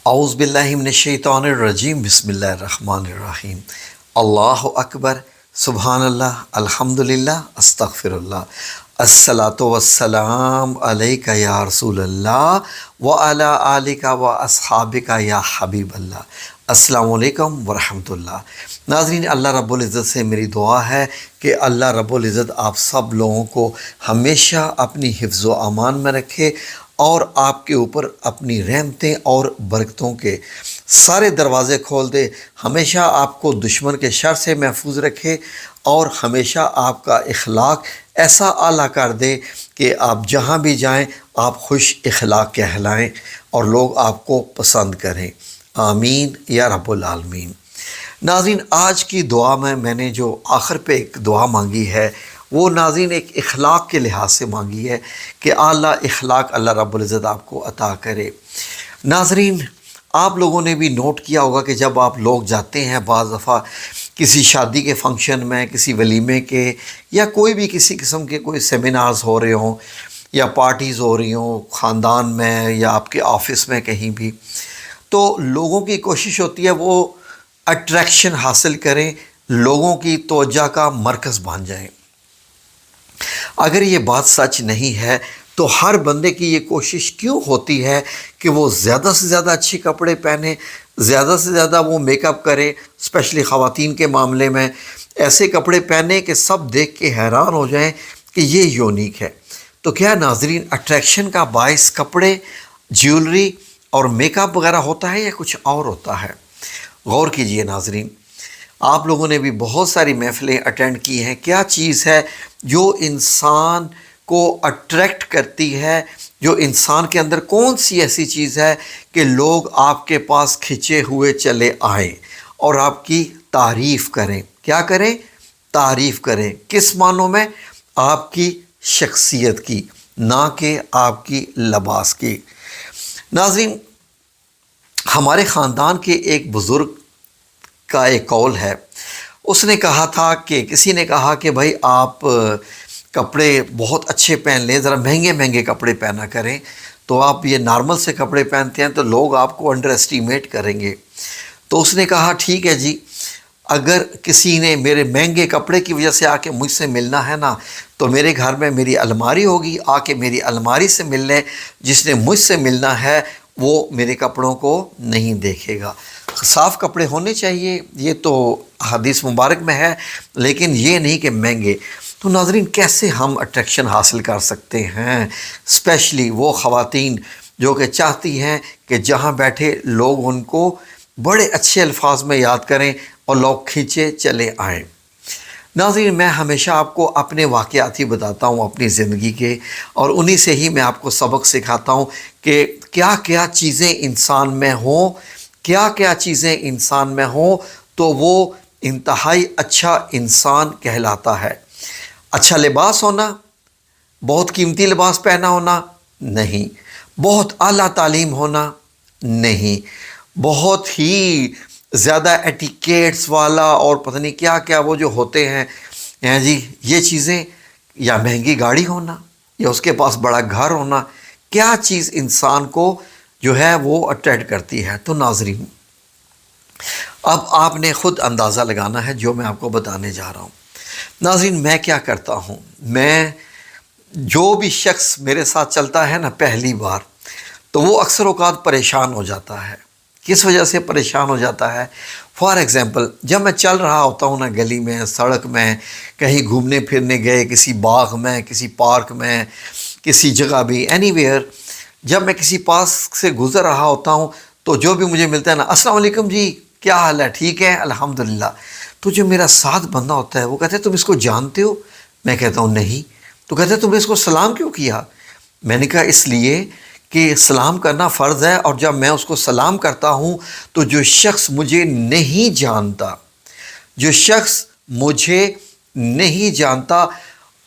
اعوذ باللہ من الشیطان الرجیم بسم اللہ الرحمن الرحیم اللہ اکبر سبحان اللہ الحمدللہ استغفر اللہ الصلاۃ والسلام علیک یا رسول اللہ وعلی آلک و اصحابک یا حبیب اللہ۔ السلام علیکم ورحمۃ اللہ۔ ناظرین، اللہ رب العزت سے میری دعا ہے کہ اللہ رب العزت آپ سب لوگوں کو ہمیشہ اپنی حفظ و امان میں رکھے اور آپ کے اوپر اپنی رحمتیں اور برکتوں کے سارے دروازے کھول دے، ہمیشہ آپ کو دشمن کے شر سے محفوظ رکھے اور ہمیشہ آپ کا اخلاق ایسا اعلیٰ کر دے کہ آپ جہاں بھی جائیں آپ خوش اخلاق کہلائیں اور لوگ آپ کو پسند کریں، آمین یا رب العالمین۔ ناظرین، آج کی دعا میں نے جو آخر پہ ایک دعا مانگی ہے وہ ناظرین ایک اخلاق کے لحاظ سے مانگی ہے کہ اعلیٰ اخلاق اللہ رب العزت آپ کو عطا کرے۔ ناظرین، آپ لوگوں نے بھی نوٹ کیا ہوگا کہ جب آپ لوگ جاتے ہیں بعض دفعہ کسی شادی کے فنکشن میں، کسی ولیمے کے، یا کوئی بھی کسی قسم کے کوئی سیمینارز ہو رہے ہوں یا پارٹیز ہو رہی ہوں خاندان میں یا آپ کے آفس میں کہیں بھی، تو لوگوں کی کوشش ہوتی ہے وہ اٹریکشن حاصل کریں، لوگوں کی توجہ کا مرکز بن جائیں۔ اگر یہ بات سچ نہیں ہے تو ہر بندے کی یہ کوشش کیوں ہوتی ہے کہ وہ زیادہ سے زیادہ اچھے کپڑے پہنے، زیادہ سے زیادہ وہ میک اپ کرے، اسپیشلی خواتین کے معاملے میں ایسے کپڑے پہنے کہ سب دیکھ کے حیران ہو جائیں کہ یہ یونیک ہے۔ تو کیا ناظرین اٹریکشن کا باعث کپڑے، جیولری اور میک اپ وغیرہ ہوتا ہے یا کچھ اور ہوتا ہے؟ غور کیجئے ناظرین، آپ لوگوں نے بھی بہت ساری محفلیں اٹینڈ کی ہیں، کیا چیز ہے جو انسان کو اٹریکٹ کرتی ہے، جو انسان کے اندر کون سی ایسی چیز ہے کہ لوگ آپ کے پاس کھنچے ہوئے چلے آئیں اور آپ کی تعریف کریں؟ کیا کریں؟ تعریف کریں۔ کس معنوں میں؟ آپ کی شخصیت کی، نہ کہ آپ کی لباس کی۔ ناظرین، ہمارے خاندان کے ایک بزرگ کا ایک قول ہے، اس نے کہا تھا کہ کسی نے کہا کہ بھائی آپ کپڑے بہت اچھے پہن لیں، ذرا مہنگے مہنگے کپڑے پہنا کریں، تو آپ یہ نارمل سے کپڑے پہنتے ہیں تو لوگ آپ کو انڈر اسٹیمیٹ کریں گے۔ تو اس نے کہا ٹھیک ہے جی، اگر کسی نے میرے مہنگے کپڑے کی وجہ سے آ کے مجھ سے ملنا ہے نا تو میرے گھر میں میری الماری ہوگی، آ کے میری الماری سے مل لیں، جس نے مجھ سے ملنا ہے وہ میرے کپڑوں کو نہیں دیکھے گا۔ صاف کپڑے ہونے چاہیے، یہ تو حدیث مبارک میں ہے، لیکن یہ نہیں کہ مہنگے۔ تو ناظرین، کیسے ہم اٹریکشن حاصل کر سکتے ہیں؟ اسپیشلی وہ خواتین جو کہ چاہتی ہیں کہ جہاں بیٹھے لوگ ان کو بڑے اچھے الفاظ میں یاد کریں اور لوگ کھینچے چلے آئیں۔ ناظرین، میں ہمیشہ آپ کو اپنے واقعات ہی بتاتا ہوں اپنی زندگی کے، اور انہی سے ہی میں آپ کو سبق سکھاتا ہوں کہ کیا کیا چیزیں انسان میں ہوں، کیا کیا چیزیں انسان میں ہوں تو وہ انتہائی اچھا انسان کہلاتا ہے۔ اچھا لباس ہونا، بہت قیمتی لباس پہنا ہونا نہیں، بہت اعلیٰ تعلیم ہونا نہیں، بہت ہی زیادہ ایٹیکیٹس والا اور پتہ نہیں کیا کیا وہ جو ہوتے ہیں جی یہ چیزیں، یا مہنگی گاڑی ہونا یا اس کے پاس بڑا گھر ہونا، کیا چیز انسان کو جو ہے وہ اٹریکٹ کرتی ہے؟ تو ناظرین، اب آپ نے خود اندازہ لگانا ہے جو میں آپ کو بتانے جا رہا ہوں۔ ناظرین، میں کیا کرتا ہوں، میں جو بھی شخص میرے ساتھ چلتا ہے نا پہلی بار، تو وہ اکثر اوقات پریشان ہو جاتا ہے۔ کس وجہ سے پریشان ہو جاتا ہے؟ فار ایگزامپل، جب میں چل رہا ہوتا ہوں نا گلی میں، سڑک میں، کہیں گھومنے پھرنے گئے، کسی باغ میں، کسی پارک میں، کسی جگہ بھی، اینی ویئر، جب میں کسی پاس سے گزر رہا ہوتا ہوں تو جو بھی مجھے ملتا ہے نا، السلام علیکم جی، کیا حال ہے؟ ٹھیک ہے الحمدللہ۔ تو جو میرا ساتھ بندہ ہوتا ہے وہ کہتا ہے تم اس کو جانتے ہو؟ میں کہتا ہوں نہیں۔ تو کہتا ہے تم نے اس کو سلام کیوں کیا؟ میں نے کہا اس لیے کہ سلام کرنا فرض ہے، اور جب میں اس کو سلام کرتا ہوں تو جو شخص مجھے نہیں جانتا، جو شخص مجھے نہیں جانتا،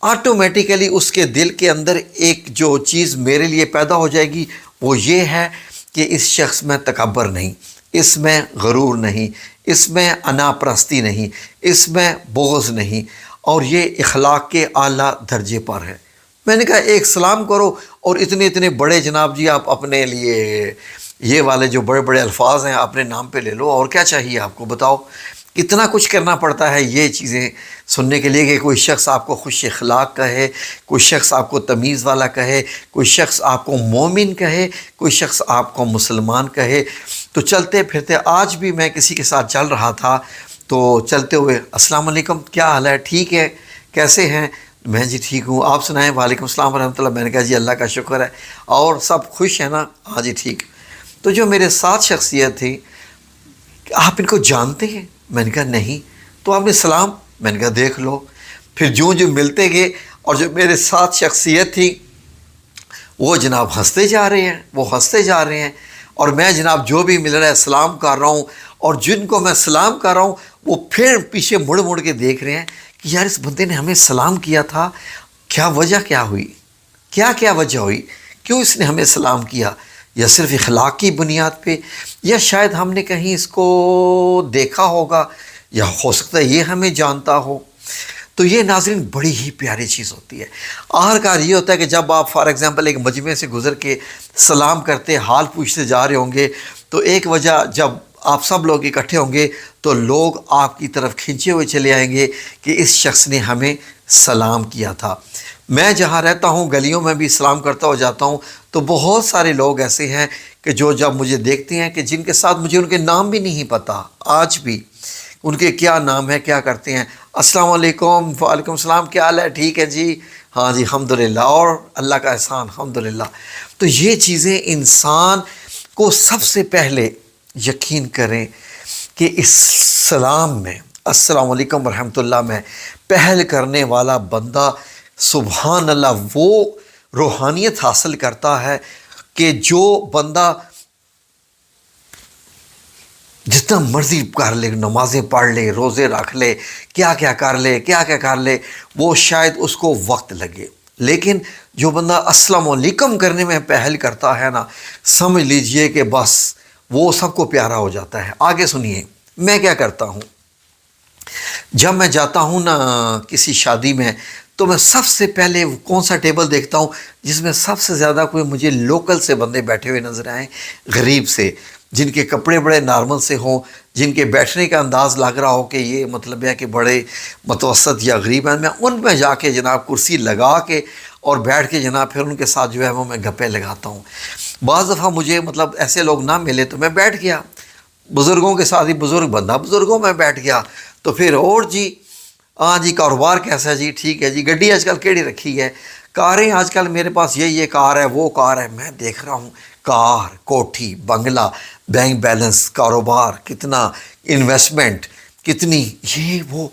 آٹومیٹیکلی اس کے دل کے اندر ایک جو چیز میرے لیے پیدا ہو جائے گی وہ یہ ہے کہ اس شخص میں تکبر نہیں، اس میں غرور نہیں، اس میں انا پرستی نہیں، اس میں بغض نہیں، اور یہ اخلاق کے اعلیٰ درجے پر ہے۔ میں نے کہا ایک سلام کرو اور اتنے اتنے بڑے جناب جی آپ اپنے لیے یہ والے جو بڑے بڑے الفاظ ہیں اپنے نام پہ لے لو، اور کیا چاہیے آپ کو؟ بتاؤ کتنا کچھ کرنا پڑتا ہے یہ چیزیں سننے کے لیے کہ کوئی شخص آپ کو خوش اخلاق کہے، کوئی شخص آپ کو تمیز والا کہے، کوئی شخص آپ کو مومن کہے، کوئی شخص آپ کو مسلمان کہے۔ تو چلتے پھرتے آج بھی میں کسی کے ساتھ چل رہا تھا تو چلتے ہوئے السلام علیکم، کیا حال ہے، ٹھیک ہے، کیسے ہیں؟ میں جی ٹھیک ہوں، آپ سنائیں؟ وعلیکم السلام ورحمۃ اللہ۔ میں نے کہا جی اللہ کا شکر ہے، اور سب خوش ہیں نا؟ ہاں جی ٹھیک۔ تو جو میرے ساتھ شخصیت تھی، آپ ان کو جانتے ہیں؟ میں نے کہا نہیں۔ تو آپ نے سلام؟ میں نے کہا دیکھ لو۔ پھر جو ملتے گئے، اور جو میرے ساتھ شخصیت تھی وہ جناب ہنستے جا رہے ہیں، وہ ہنستے جا رہے ہیں، اور میں جناب جو بھی مل رہا ہے سلام کر رہا ہوں، اور جن کو میں سلام کر رہا ہوں وہ پھر پیچھے مڑ مڑ کے دیکھ رہے ہیں کہ یار اس بندے نے ہمیں سلام کیا تھا، کیا وجہ کیا ہوئی، کیا وجہ ہوئی، کیوں اس نے ہمیں سلام کیا؟ یا صرف اخلاق کی بنیاد پہ، یا شاید ہم نے کہیں اس کو دیکھا ہوگا، یا ہو سکتا ہے یہ ہمیں جانتا ہو۔ تو یہ ناظرین بڑی ہی پیاری چیز ہوتی ہے۔ آخرکار یہ ہوتا ہے کہ جب آپ فار ایگزامپل ایک مجمع سے گزر کے سلام کرتے حال پوچھتے جا رہے ہوں گے، تو ایک وجہ جب آپ سب لوگ اکٹھے ہوں گے تو لوگ آپ کی طرف کھنچے ہوئے چلے آئیں گے کہ اس شخص نے ہمیں سلام کیا تھا۔ میں جہاں رہتا ہوں گلیوں میں بھی سلام کرتا ہو جاتا ہوں، تو بہت سارے لوگ ایسے ہیں کہ جو جب مجھے دیکھتے ہیں کہ جن کے ساتھ مجھے ان کے نام بھی نہیں پتہ، آج بھی ان کے کیا نام ہے، کیا کرتے ہیں، السلام علیکم، وعلیکم السلام، کیا حال ہے، ٹھیک ہے جی، ہاں جی الحمدللہ، اور اللہ کا احسان الحمدللہ۔ تو یہ چیزیں انسان کو سب سے پہلے یقین کریں کہ اس سلام میں، السلام علیکم ورحمۃ اللہ میں پہل کرنے والا بندہ سبحان اللہ وہ روحانیت حاصل کرتا ہے کہ جو بندہ جتنا مرضی کر لے، نمازیں پڑھ لے، روزے رکھ لے، کیا کر لے، وہ شاید اس کو وقت لگے، لیکن جو بندہ السلام علیکم کرنے میں پہل کرتا ہے نا، سمجھ لیجئے کہ بس وہ سب کو پیارا ہو جاتا ہے۔ آگے سنیے میں کیا کرتا ہوں۔ جب میں جاتا ہوں نا کسی شادی میں، تو میں سب سے پہلے کون سا ٹیبل دیکھتا ہوں جس میں سب سے زیادہ کوئی مجھے لوکل سے بندے بیٹھے ہوئے نظر آئیں، غریب سے، جن کے کپڑے بڑے نارمل سے ہوں، جن کے بیٹھنے کا انداز لگ رہا ہو کہ یہ مطلب ہے کہ بڑے متوسط یا غریب ہیں۔ میں ان میں جا کے جناب کرسی لگا کے اور بیٹھ کے جناب پھر ان کے ساتھ جو ہے وہ میں گپے لگاتا ہوں۔ بعض دفعہ مجھے مطلب ایسے لوگ نہ ملے تو میں بیٹھ گیا بزرگوں کے ساتھ ہی، بزرگ بندہ بزرگوں میں بیٹھ گیا، تو پھر اور جی ہاں جی کاروبار کیسا ہے جی، ٹھیک ہے جی، گڈی آج کل کیڑی رکھی ہے، کاریں آج کل میرے پاس یہ کار ہے، وہ کار ہے، میں دیکھ رہا ہوں کار، کوٹھی، بنگلہ، بینک بیلنس، کاروبار کتنا، انویسٹمنٹ کتنی، یہ وہ۔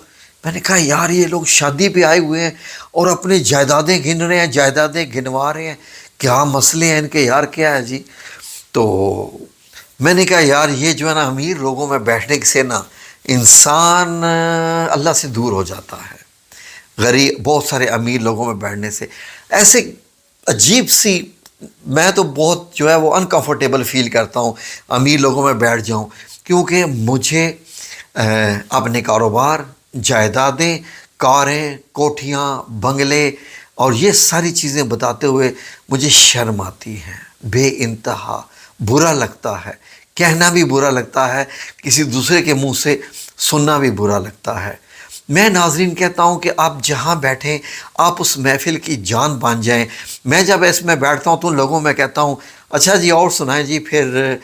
میں نے کہا یار یہ لوگ شادی پہ آئے ہوئے ہیں اور اپنی جائیدادیں گن رہے ہیں، جائیدادیں گنوا رہے ہیں، کیا مسئلے ہیں ان کے یار، کیا ہے جی؟ تو میں نے کہا یار یہ جو ہے نا امیر لوگوں میں بیٹھنے سے نا انسان اللہ سے دور ہو جاتا ہے، غریب بہت سارے امیر لوگوں میں بیٹھنے سے ایسے عجیب سی، میں تو بہت جو ہے وہ انکمفرٹیبل فیل کرتا ہوں امیر لوگوں میں بیٹھ جاؤں، کیونکہ مجھے اپنے کاروبار، جائیدادیں، کاریں، کوٹھیاں، بنگلے اور یہ ساری چیزیں بتاتے ہوئے مجھے شرم آتی ہے، بے انتہا برا لگتا ہے، کہنا بھی برا لگتا ہے، کسی دوسرے کے منہ سے سننا بھی برا لگتا ہے۔ میں ناظرین کہتا ہوں کہ آپ جہاں بیٹھیں آپ اس محفل کی جان بن جائیں۔ میں جب اس میں بیٹھتا ہوں تو ان لوگوں میں کہتا ہوں اچھا جی اور سنائیں جی، پھر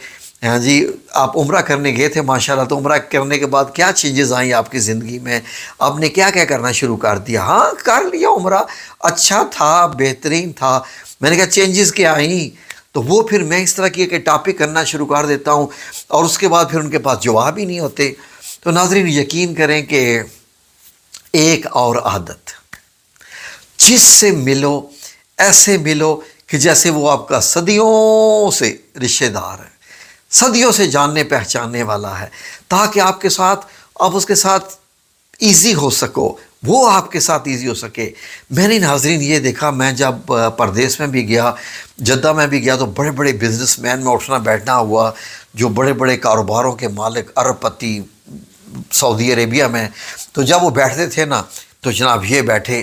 ہاں جی آپ عمرہ کرنے گئے تھے ماشاءاللہ، تو عمرہ کرنے کے بعد کیا چینجز آئیں آپ کی زندگی میں، آپ نے کیا کرنا شروع کر دیا؟ ہاں کر لیا عمرہ، اچھا تھا، بہترین تھا۔ میں نے کہا چینجز کیا آئیں؟ تو وہ پھر میں اس طرح کی ایک ٹاپک کرنا شروع کر دیتا ہوں، اور اس کے بعد پھر ان کے پاس جواب ہی نہیں ہوتے۔ تو ناظرین یقین کریں کہ ایک اور عادت، جس سے ملو ایسے ملو کہ جیسے وہ آپ کا صدیوں سے رشتہ دار ہے، صدیوں سے جاننے پہچاننے والا ہے، تاکہ آپ اس کے ساتھ ایزی ہو سکو، وہ آپ کے ساتھ ایزی ہو سکے۔ میں نے ناظرین یہ دیکھا، میں جب پردیس میں بھی گیا، جدہ میں بھی گیا، تو بڑے بڑے بزنس مین میں اٹھنا بیٹھنا ہوا، جو بڑے بڑے کاروباروں کے مالک، ارب پتی سعودی عربیہ میں، تو جب وہ بیٹھتے تھے نا تو جناب یہ بیٹھے،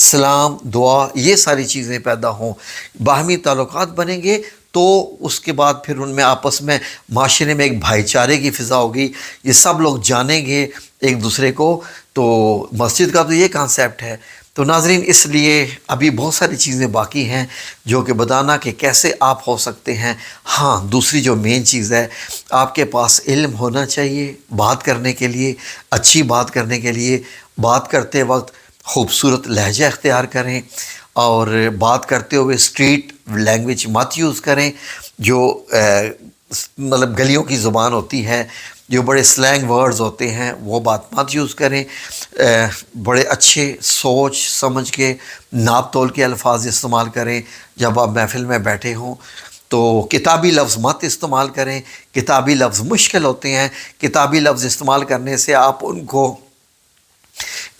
سلام، دعا، یہ ساری چیزیں پیدا ہوں، باہمی تعلقات بنیں گے تو اس کے بعد پھر ان میں آپس میں معاشرے میں ایک بھائی چارے کی فضا ہوگی، یہ سب لوگ جانیں گے ایک دوسرے کو۔ تو مسجد کا تو یہ کانسیپٹ ہے۔ تو ناظرین، اس لیے ابھی بہت ساری چیزیں باقی ہیں جو کہ بتانا کہ کیسے آپ ہو سکتے ہیں۔ ہاں، دوسری جو مین چیز ہے، آپ کے پاس علم ہونا چاہیے بات کرنے کے لیے، اچھی بات کرنے کے لیے۔ بات کرتے وقت خوبصورت لہجہ اختیار کریں، اور بات کرتے ہوئے اسٹریٹ لینگویج مت یوز کریں، جو مطلب گلیوں کی زبان ہوتی ہے، جو بڑے سلینگ ورڈز ہوتے ہیں، وہ بات مت یوز کریں۔ بڑے اچھے سوچ سمجھ کے ناپ تول کے الفاظ استعمال کریں جب آپ محفل میں بیٹھے ہوں۔ تو کتابی لفظ مت استعمال کریں، کتابی لفظ مشکل ہوتے ہیں۔ کتابی لفظ استعمال کرنے سے آپ ان کو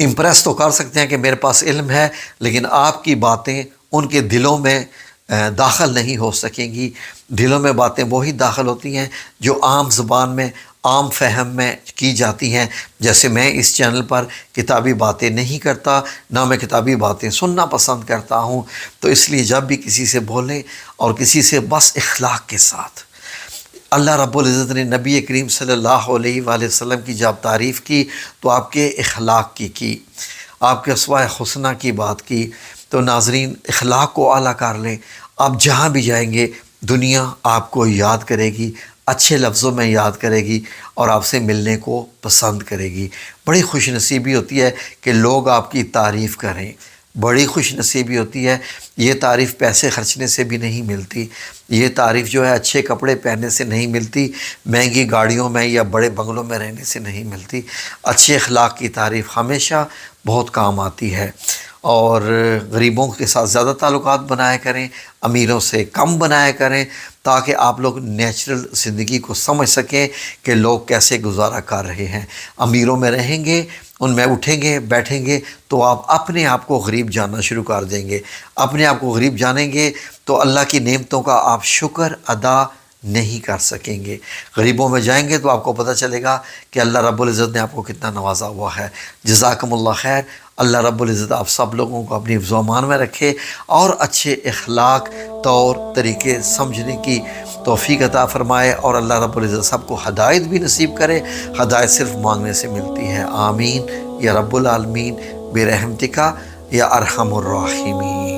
امپریس تو کر سکتے ہیں کہ میرے پاس علم ہے، لیکن آپ کی باتیں ان کے دلوں میں داخل نہیں ہو سکیں گی۔ دلوں میں باتیں وہی داخل ہوتی ہیں جو عام زبان میں، عام فہم میں کی جاتی ہیں۔ جیسے میں اس چینل پر کتابی باتیں نہیں کرتا، نہ میں کتابی باتیں سننا پسند کرتا ہوں۔ تو اس لیے جب بھی کسی سے بولیں، اور کسی سے بس اخلاق کے ساتھ۔ اللہ رب العزت نے نبی کریم صلی اللہ علیہ وآلہ وسلم کی جب تعریف کی تو آپ کے اخلاق کی آپ کے اسماء حسنہ کی بات کی۔ تو ناظرین، اخلاق کو اعلیٰ کر لیں۔ آپ جہاں بھی جائیں گے دنیا آپ کو یاد کرے گی، اچھے لفظوں میں یاد کرے گی، اور آپ سے ملنے کو پسند کرے گی۔ بڑی خوش نصیبی ہوتی ہے کہ لوگ آپ کی تعریف کریں، بڑی خوش نصیبی ہوتی ہے۔ یہ تعریف پیسے خرچنے سے بھی نہیں ملتی، یہ تعریف جو ہے اچھے کپڑے پہننے سے نہیں ملتی، مہنگی گاڑیوں میں یا بڑے بنگلوں میں رہنے سے نہیں ملتی۔ اچھے اخلاق کی تعریف ہمیشہ بہت کام آتی ہے۔ اور غریبوں کے ساتھ زیادہ تعلقات بنایا کریں، امیروں سے کم بنایا کریں، تاکہ آپ لوگ نیچرل زندگی کو سمجھ سکیں کہ لوگ کیسے گزارا کر رہے ہیں۔ امیروں میں رہیں گے، ان میں اٹھیں گے بیٹھیں گے تو آپ اپنے آپ کو غریب جاننا شروع کر دیں گے۔ اپنے آپ کو غریب جانیں گے تو اللہ کی نعمتوں کا آپ شکر ادا نہیں کر سکیں گے۔ غریبوں میں جائیں گے تو آپ کو پتہ چلے گا کہ اللہ رب العزت نے آپ کو کتنا نوازا ہوا ہے۔ جزاکم اللہ خیر۔ اللہ رب العزت آپ سب لوگوں کو اپنی حفظ و امان میں رکھے، اور اچھے اخلاق طور طریقے سمجھنے کی توفیق عطا فرمائے، اور اللہ رب العزت سب کو ہدایت بھی نصیب کرے۔ ہدایت صرف مانگنے سے ملتی ہے۔ آمین یا رب العالمین برحمتک یا ارحم الراحمین۔